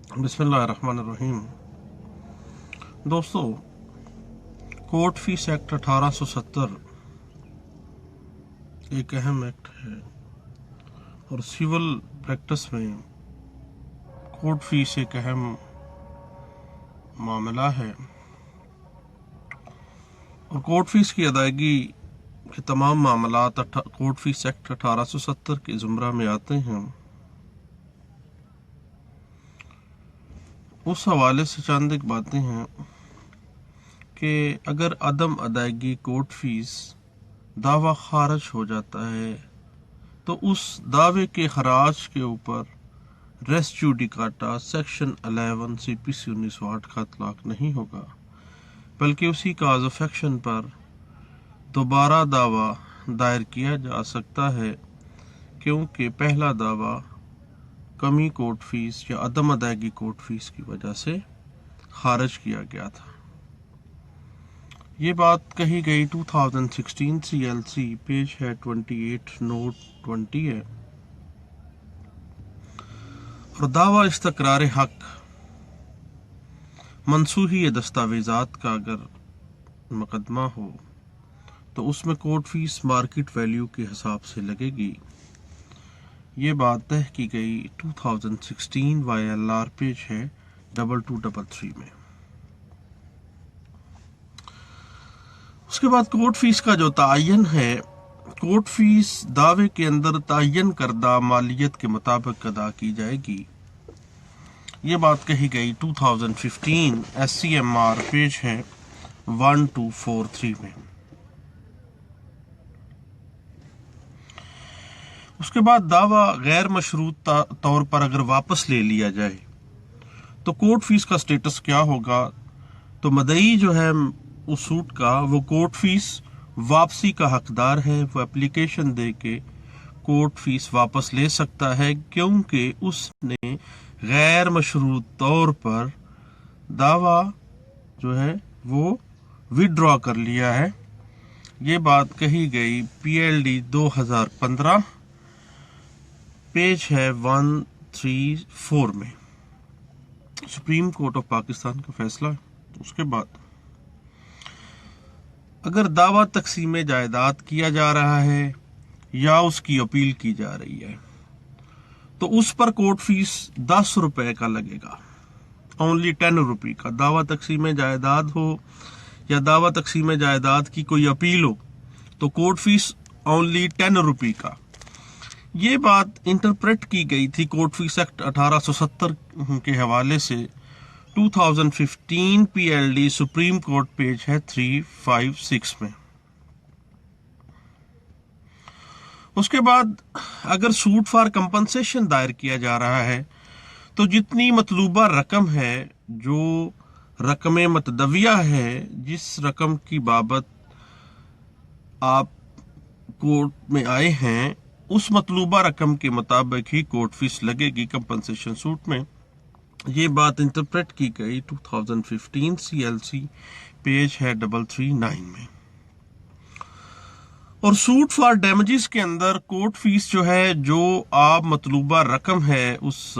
बिस्मिल्लाहिर्रहमानिर्रहीम। दोस्तों, court fees act 1870 एक अहम एक्ट है और सिविल प्रैक्टिस में कोर्ट फीस एक अहम मामला है और कोर्ट फीस की अदायगी के तमाम मामलात कोर्ट फीस एक्ट 1870 के ज़ुमरा में आते हैं। उस हवाले से चंद एक बातें हैं कि अगर अदम अदायगी कोर्ट फीस दावा खारिज हो जाता है तो उस दावे के खराज के ऊपर रेस जुडिकाटा सेक्शन 11 CPC 1960 का इतलाक नहीं होगा, बल्कि उसी काज ऑफ एक्शन पर दोबारा दावा दायर किया जा सकता है, क्योंकि पहला दावा कमी कोर्ट फीस या अदम अदायगी कोर्ट फीस की वजह से खारिज किया गया था। ये बात कही गई 2016 CLC पेज है 28 नोट 20 है। और दावा इस्तकरार हक मनसूही दस्तावेजात का अगर मुकदमा हो तो उसमें कोर्ट फीस मार्केट वैल्यू के हिसाब से लगेगी। ये बात तय की गई 2016 YLR पेज है 2233 में। उसके बाद कोर्ट फीस का जो तायन है, कोर्ट फीस दावे के अंदर तायन करदा मालियत के मुताबिक अदा की जाएगी। ये बात कही गई 2015 SCMR पेज है 1243 में। उसके बाद दावा गैर मशरूत तौर पर अगर वापस ले लिया जाए तो कोर्ट फीस का स्टेटस क्या होगा। तो मदई जो है उस सूट का, वो कोर्ट फीस वापसी का हकदार है। वो एप्लीकेशन दे के कोर्ट फीस वापस ले सकता है, क्योंकि उसने गैर मशरूत तौर पर दावा जो है वो विड्रॉ कर लिया है। ये बात कही गई PLD 2015 पेज है 134 में। सुप्रीम कोर्ट ऑफ पाकिस्तान का फैसला। उसके बाद अगर दावा तकसीम जायदाद किया जा रहा है या उसकी अपील की जा रही है तो उस पर कोर्ट फीस 10 रुपए का लगेगा, ओनली 10 रुपये का। दावा तकसीम जायदाद हो या दावा तकसीम जायदाद की कोई अपील हो तो कोर्ट फीस ओनली 10 रुपये का। ये बात इंटरप्रेट की गई थी कोर्ट फीस एक्ट 1870 के हवाले से 2015 PLD सुप्रीम कोर्ट पेज है 356 में। उसके बाद अगर सूट फॉर कंपनसेशन दायर किया जा रहा है तो जितनी मतलूबा रकम है, जो रकम मतदविया है, जिस रकम की बाबत आप कोर्ट में आए हैं, उस मतलूबा रकम के मुताबिक ही कोर्ट फीस लगेगी कंपनसेशन सूट में। ये बात इंटरप्रेट की गई 2015 CLC पेज है 339 में। और सूट फॉर डैमेजेस के अंदर कोर्ट फीस जो है, जो आप मतलूबा रकम है उस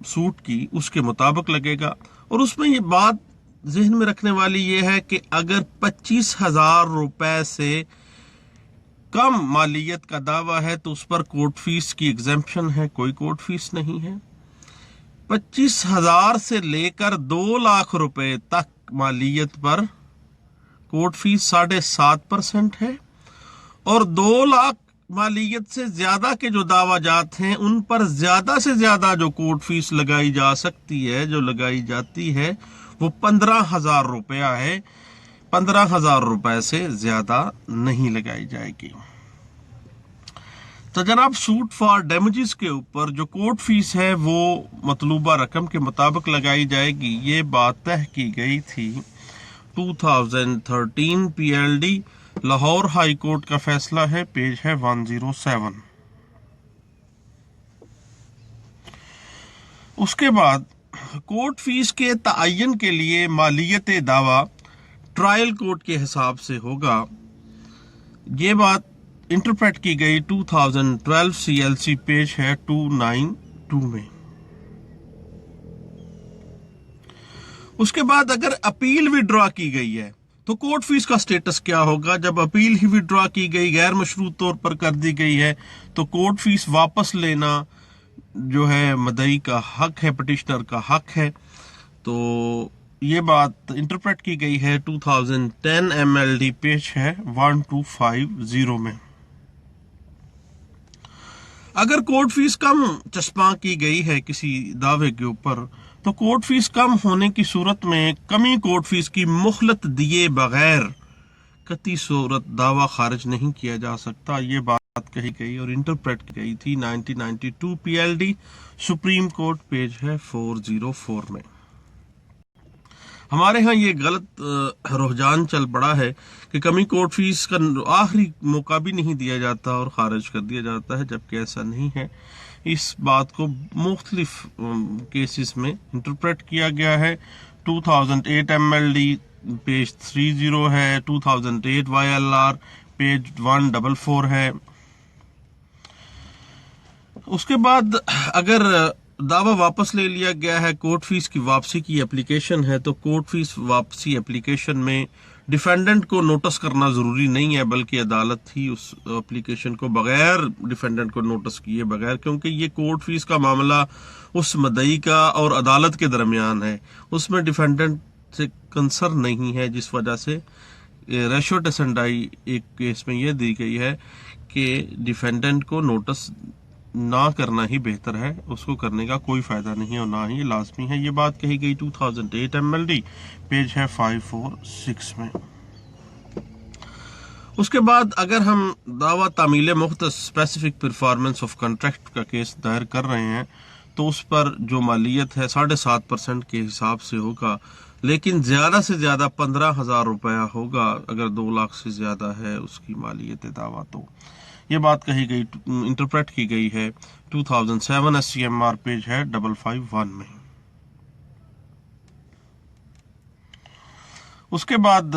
सूट की, उसके मुताबिक लगेगा। और उसमें ये बात जहन में रखने वाली ये है कि अगर 25,000 रुपए से कम मालियत का दावा है तो उस पर कोर्ट फीस की एग्जेम्पशन है, कोई कोर्ट फीस नहीं है। 25,000 से लेकर 2 लाख रुपए तक मालियत पर कोर्ट फीस 7.5% है। और 2 लाख मालियत से ज्यादा के जो दावाजात हैं उन पर ज्यादा से ज्यादा जो कोर्ट फीस लगाई जा सकती है, जो लगाई जाती है, वो 15,000 रुपया है। 15,000 रुपए से ज्यादा नहीं लगाई जाएगी। तो जनाब, सूट फॉर डैमेजेस के ऊपर जो कोर्ट फीस है वो मतलूबा रकम के मुताबिक लगाई जाएगी। ये बात तय की गई थी 2013 PLD लाहौर हाई कोर्ट का फैसला है, पेज है 107। उसके बाद कोर्ट फीस के तयन के लिए मालियत दावा ट्रायल कोर्ट के हिसाब से होगा। ये बात इंटरप्रेट की गई 2012 CLC पेज है 292 में। उसके बाद अगर अपील विड्रॉ की गई है तो कोर्ट फीस का स्टेटस क्या होगा? जब अपील ही विड्रॉ की गई, गैर मशरूत तौर पर कर दी गई है, तो कोर्ट फीस वापस लेना जो है मदई का हक है, पिटिशनर का हक है। तो ये बात इंटरप्रेट की गई है 2010 MLD पेज है 1250 में। अगर कोर्ट फीस कम चस्पा की गई है किसी दावे के ऊपर, तो कोर्ट फीस कम होने की सूरत में कमी कोर्ट फीस की मुहलत दिए बगैर कती सूरत दावा खारिज नहीं किया जा सकता। ये बात कही गई और इंटरप्रेट की गई थी 1992 PLD सुप्रीम कोर्ट पेज है 404 में। हमारे यहाँ ये गलत रुझान चल पड़ा है कि कमी कोर्ट फीस का आखिरी मौका भी नहीं दिया जाता और खारिज कर दिया जाता है, जबकि ऐसा नहीं है। इस बात को मुख्तलिफ केसेस में इंटरप्रेट किया गया है। 2008 MLD पेज 30 है, 2008 YLR पेज 144 है। उसके बाद अगर दावा वापस ले लिया गया है, कोर्ट फीस की वापसी की एप्लीकेशन है, तो कोर्ट फीस वापसी एप्लीकेशन में डिफेंडेंट को नोटिस करना जरूरी नहीं है, बल्कि अदालत ही उस एप्लीकेशन को बगैर डिफेंडेंट को नोटिस किए बगैर, क्योंकि ये कोर्ट फीस का मामला उस मदई का और अदालत के दरमियान है, उसमें डिफेंडेंट से कंसर्न नहीं है, जिस वजह से रेशो टेसेंडाई एक केस में यह दी गई है कि डिफेंडेंट को नोटिस ना करना ही बेहतर है, उसको करने का कोई फायदा नहीं है और ना ही लाजमी है। ये बात कही गई 2008 MLD पेज है 546 में। उसके बाद अगर हम दावा तामील मुख्तस स्पेसिफिक परफॉर्मेंस ऑफ कॉन्ट्रैक्ट का केस दायर कर रहे हैं, तो उस पर जो मालियत है 7.5% के हिसाब से होगा, लेकिन ज्यादा से ज्यादा 15,000 रुपया होगा अगर 2 लाख से ज्यादा है उसकी मालियत दावा। तो ये बात कही गई, इंटरप्रेट की गई है 2007 SCMR पेज है 551 में। उसके बाद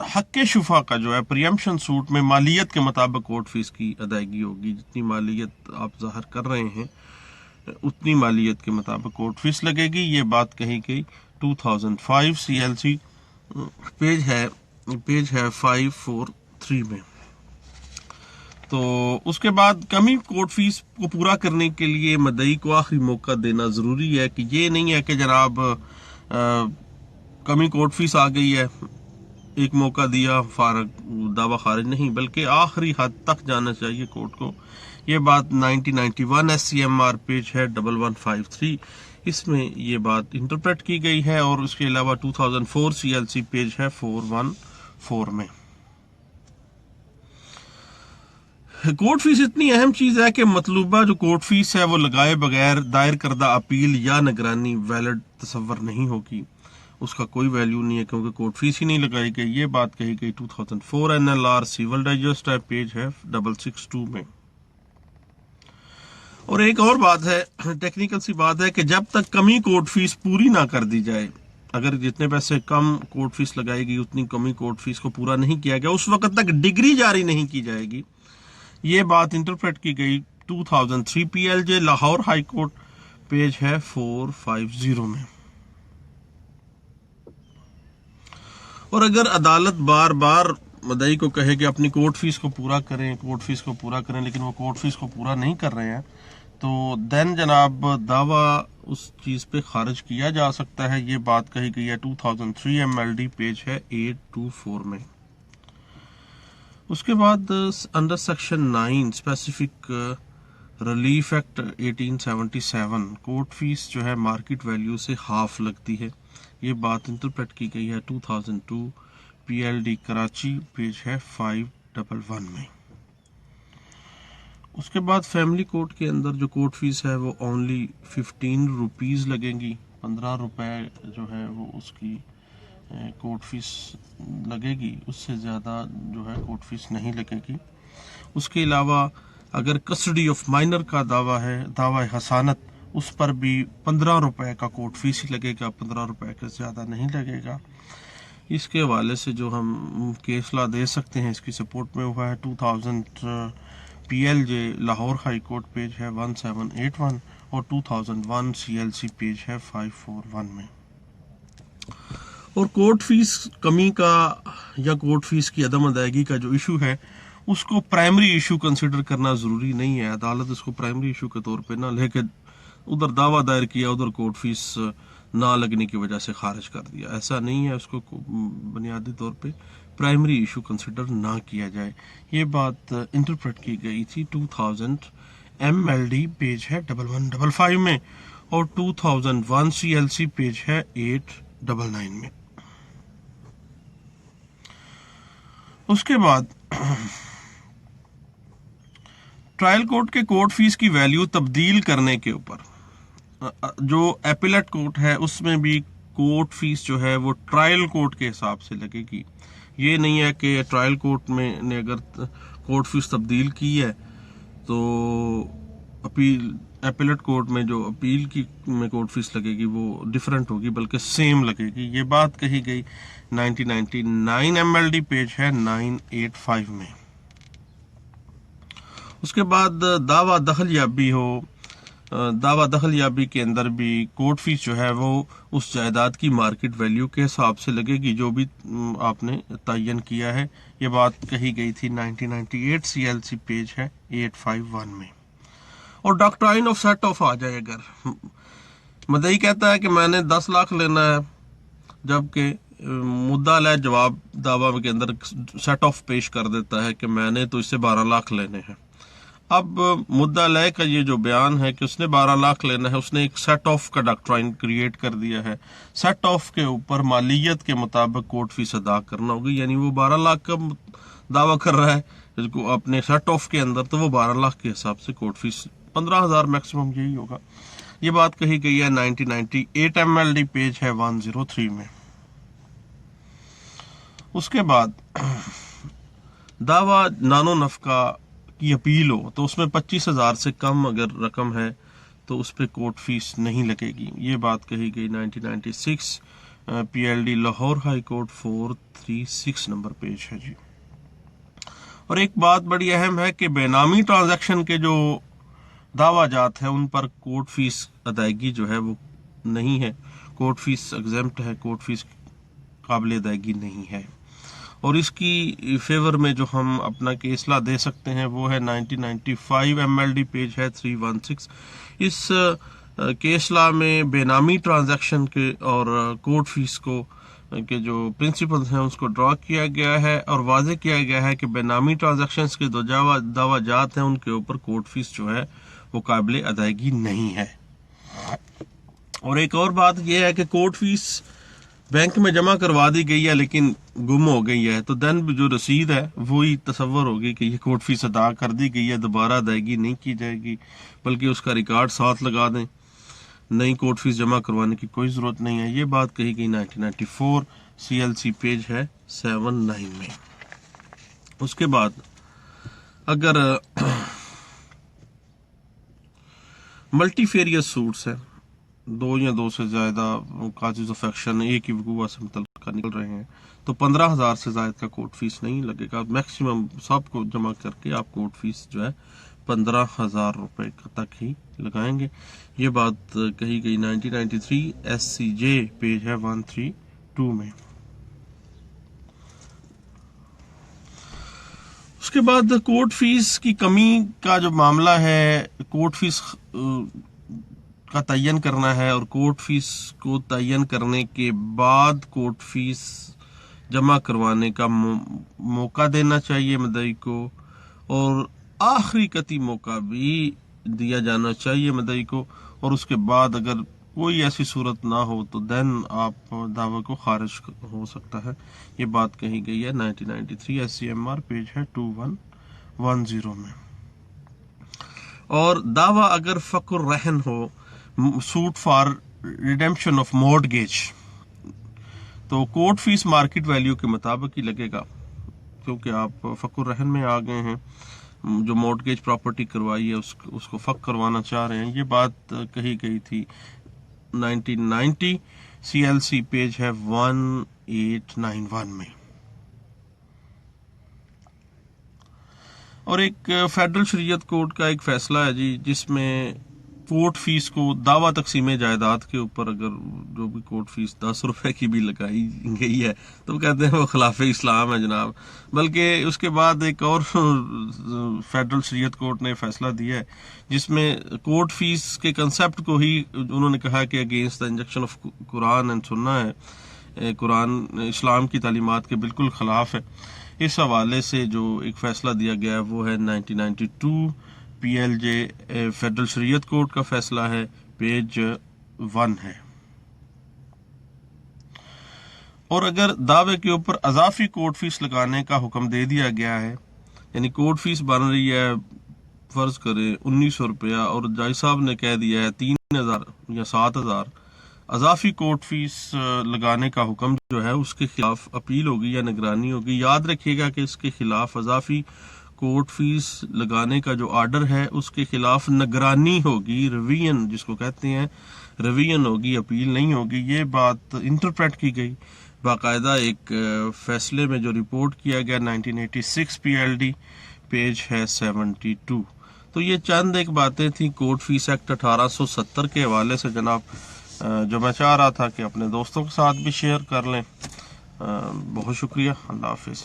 हक शुफा का जो है प्रियम्पशन सूट में मालियत के मुताबिक कोर्ट फीस की अदायगी होगी। जितनी मालियत आप जाहिर कर रहे हैं उतनी मालियत के मुताबिक कोर्ट फीस लगेगी। ये बात कही गई 2005 CLC पेज है 543 में। तो उसके बाद कमी कोर्ट फीस को पूरा करने के लिए मदई को आखिरी मौका देना जरूरी है, कि ये नहीं है कि जनाब कमी कोर्ट फीस आ गई है, एक मौका दिया, दावा खारिज नहीं, बल्कि आखिरी हद तक जाना चाहिए कोर्ट को। ये बात 1991 SCMR पेज है 1153, इसमें ये बात इंटरप्रेट की गई है। और उसके अलावा 2004 CLC पेज है 414 में। कोर्ट फीस इतनी अहम चीज है कि मतलूबा जो कोर्ट फीस है वो लगाए बगैर दायर करदा अपील या निगरानी वैलिड तस्वर नहीं होगी, उसका कोई वैल्यू नहीं है, क्योंकि कोर्ट फीस ही नहीं लगाई गई। ये बात कही गई 2004 NLR सिविल डाइजेस्ट पेज है 662 में। और एक और बात है, टेक्निकल सी बात है, कि जब तक कमी कोर्ट फीस पूरी ना कर दी जाए, अगर जितने पैसे कम कोर्ट फीस लगाई गई उतनी कमी कोर्ट फीस को पूरा नहीं किया गया, उस वक्त तक डिग्री जारी नहीं की जाएगी। ये बात इंटरप्रेट की गई 2003 PLJ Lahore high court page है 450 में। और अगर अदालत बार बार मदई को कहे कि अपनी कोर्ट फीस को पूरा करें, कोर्ट फीस को पूरा करें, लेकिन वो कोर्ट फीस को पूरा नहीं कर रहे हैं, तो देन जनाब दावा उस चीज पे खारिज किया जा सकता है। ये बात कही गई है 2003 MLD पेज है 824 में। उसके बाद under section 9 specific relief act 1877 court fees जो है मार्केट वैल्यू से हाफ लगती है। ये बात इंटरप्रेट की गई है 2002 PLD कराची पेज है 511 में। उसके बाद फैमिली कोर्ट के अंदर जो कोर्ट फीस है वो ओनली 15 रुपीज लगेंगी, 15 रुपए जो है वो उसकी कोर्ट फीस लगेगी, उससे ज़्यादा जो है कोर्ट फीस नहीं लगेगी। उसके अलावा अगर कस्टडी ऑफ माइनर का दावा है, दावा हसानत, उस पर भी 15 रुपए का कोर्ट फीस ही लगेगा, 15 रुपए के ज़्यादा नहीं लगेगा। इसके हवाले से जो हम केस ला दे सकते हैं इसकी सपोर्ट में हुआ है 2000 PLJ Lahore high court page है 1781 और 2001 CLC पेज है 541 में। اور کورٹ فیس کمی کا یا کورٹ فیس کی عدم ادائیگی کا جو ایشو ہے اس کو پرائمری ایشو کنسیڈر کرنا ضروری نہیں ہے. عدالت اس کو پرائمری ایشو کے طور پہ نہ لے کے ادھر دعویٰ دائر کیا, ادھر کورٹ فیس نہ لگنے کی وجہ سے خارج کر دیا. ایسا نہیں ہے, اس کو بنیادی طور پہ پرائمری ایشو کنسیڈر نہ کیا جائے. یہ بات انٹرپریٹ کی گئی تھی 2000 MLD پیج ہے 1155 میں, اور 2001 CLC پیج ہے 899 میں. اس کے بعد ٹرائل کورٹ کے کورٹ فیس کی ویلیو تبدیل کرنے کے اوپر جو ایپیلیٹ کورٹ ہے اس میں بھی کورٹ فیس جو ہے وہ ٹرائل کورٹ کے حساب سے لگے گی. یہ نہیں ہے کہ ٹرائل کورٹ میں نے اگر کورٹ فیس تبدیل کی ہے تو ایپیلیٹ کورٹ میں جو اپیل کی میں کورٹ فیس لگے گی وہ ڈفرینٹ ہوگی, بلکہ سیم لگے گی. یہ بات کہی گئی 1999 MLD پیج ہے 985 میں. اس کے بعد دعویٰ دخل یابی ہو, دعویٰ دخل یابی کے اندر بھی کورٹ فیس جو ہے وہ اس جائیداد کی مارکیٹ ویلیو کے حساب سے لگے گی جو بھی آپ نے تعین کیا ہے. یہ بات کہی گئی تھی 1998 CLC پیج ہے 851 میں. اور ڈاکٹرائن آف سیٹ آف آ جائے, اگر مدعی کہتا ہے کہ میں نے 10 لاکھ لینا ہے جبکہ مدعا علیہ جواب دعویٰ کے اندر سیٹ آف پیش کر دیتا ہے کہ میں نے تو اس سے 12 لاکھ لینے ہیں. اب مدعا علیہ کا یہ جو بیان ہے کہ اس نے 12 لاکھ لینا ہے, اس نے ایک سیٹ آف کا ڈاکٹرائن کریٹ کر دیا ہے. سیٹ آف کے اوپر مالیت کے مطابق کورٹ فیس ادا کرنا ہوگی, یعنی وہ 12 لاکھ کا دعویٰ کر رہا ہے اپنے سیٹ آف کے اندر, تو وہ 12 لاکھ کے حساب سے کورٹ فیس 15,000 میکسیمم یہی ہوگا. یہ بات کہی گئی ہے 1998 MLD پیج ہے 103 میں. اس کے بعد دعویٰ نان و نفقہ کی اپیل ہو تو اس میں 25,000 سے کم اگر رقم ہے تو اس پہ کورٹ فیس نہیں لگے گی. یہ بات کہی گئی 1996 PLD Lahore high court 436 number page ہے جی. اور ایک بات بڑی اہم ہے کہ بے نامی ٹرانزیکشن کے جو دعویٰ جات ہیں ان پر کورٹ فیس ادائیگی جو ہے وہ نہیں ہے, کورٹ فیس ایگزیمپٹ ہے, کورٹ فیس قابل ادائیگی نہیں ہے. اور اس کی فیور میں جو ہم اپنا کیس لا دے سکتے ہیں وہ ہے 1995 MLD پیج ہے 316. اس کیس لا میں بے نامی ٹرانزیکشن کے اور کورٹ فیس کو کے جو پرنسپلز ہیں اس کو ڈرا کیا گیا ہے اور واضح کیا گیا ہے کہ بے نامی ٹرانزیکشنز کے جو دعویٰ جات ہیں ان کے اوپر کورٹ فیس جو ہے وہ قابل ادائیگی نہیں ہے. اور ایک اور بات یہ ہے کہ کورٹ فیس بینک میں جمع کروا دی گئی ہے لیکن گم ہو گئی ہے, تو دین جو رسید ہے وہی تصور ہوگی کہ یہ کورٹ فیس ادا کر دی گئی ہے, دوبارہ ادائیگی نہیں کی جائے گی, بلکہ اس کا ریکارڈ ساتھ لگا دیں, نئی کورٹ فیس جمع کروانے کی کوئی ضرورت نہیں ہے. یہ بات کہی گئی 1994 CLC پیج ہے 79 میں. اس کے بعد اگر ملٹی فیریس سوٹس ہیں, 2 یا 2 سے زیادہ کازز آف ایکشن ایک ہی وقوع سے متعلقہ نکل رہے ہیں تو 15,000 سے زائد کا کورٹ فیس نہیں لگے گا. میکسیمم سب کو جمع کر کے آپ کورٹ فیس جو ہے 15,000 روپے تک ہی لگائیں گے. یہ بات کہی گئی 1993 SCJ پیج ہے 132 میں. اس کے بعد کورٹ فیس کی کمی کا جو معاملہ ہے, کورٹ فیس کا تعین کرنا ہے اور کورٹ فیس کو تعین کرنے کے بعد کورٹ فیس جمع کروانے کا موقع دینا چاہیے مدعی کو, اور آخری قطعی موقع بھی دیا جانا چاہیے مدعی کو. اور اس کے بعد اگر کوئی ایسی صورت نہ ہو تو دین آپ دعوی کو خارج ہو سکتا ہے. یہ بات کہی گئی ہے 1993 SCMR پیج ہے 2110 میں. اور دعویٰ اگر فقر الرہن ہو, suit for redemption of mortgage, تو کورٹ فیس مارکیٹ ویلیو کے مطابق ہی لگے گا, کیونکہ آپ فقر الرہن میں آ گئے ہیں, جو مورٹگیج پراپرٹی کروائی ہے اس کو فق کروانا چاہ رہے ہیں. یہ بات کہی گئی تھی 1990 CLC پیج ہے 1891 میں. اور ایک فیڈرل شریعت کورٹ کا ایک فیصلہ ہے جی, جس میں کورٹ فیس کو دعویٰ تقسیم جائیداد کے اوپر اگر جو بھی کورٹ فیس 10 روپے کی بھی لگائی گئی ہے تو وہ کہتے ہیں وہ خلاف اسلام ہے جناب. بلکہ اس کے بعد ایک اور فیڈرل شریعت کورٹ نے فیصلہ دیا ہے جس میں کورٹ فیس کے کنسیپٹ کو ہی انہوں نے کہا کہ against the injection of Quran and سنہ ہے، قرآن اسلام کی تعلیمات کے بالکل خلاف ہے. اس حوالے سے جو ایک فیصلہ دیا گیا ہے وہ ہے 1992 پی ایل جے فیڈرل شریعت کورٹ کا فیصلہ ہے، پیج 1 ہے. اور اگر دعوے کے اوپر اضافی کورٹ فیس لگانے کا حکم دے دیا گیا ہے، یعنی کورٹ فیس بن رہی ہے فرض کرے 1900 روپیہ اور جج صاحب نے کہہ دیا ہے 3000 یا 7000، اضافی کورٹ فیس لگانے کا حکم جو ہے اس کے خلاف اپیل ہوگی یا نگرانی ہوگی. یاد رکھیے گا کہ اس کے خلاف اضافی کورٹ فیس لگانے کا جو آرڈر ہے اس کے خلاف نگرانی ہوگی، ریویژن جس کو کہتے ہیں، ریویژن ہوگی، اپیل نہیں ہوگی. یہ بات انٹرپریٹ کی گئی باقاعدہ ایک فیصلے میں جو رپورٹ کیا گیا 1986 پی ایل ڈی، پیج ہے 72. تو یہ چند ایک باتیں تھیں کورٹ فیس ایکٹ 1870 کے حوالے سے جناب، جو میں چاہ رہا تھا کہ اپنے دوستوں کے ساتھ بھی شیئر کر لیں. بہت شکریہ، اللہ حافظ.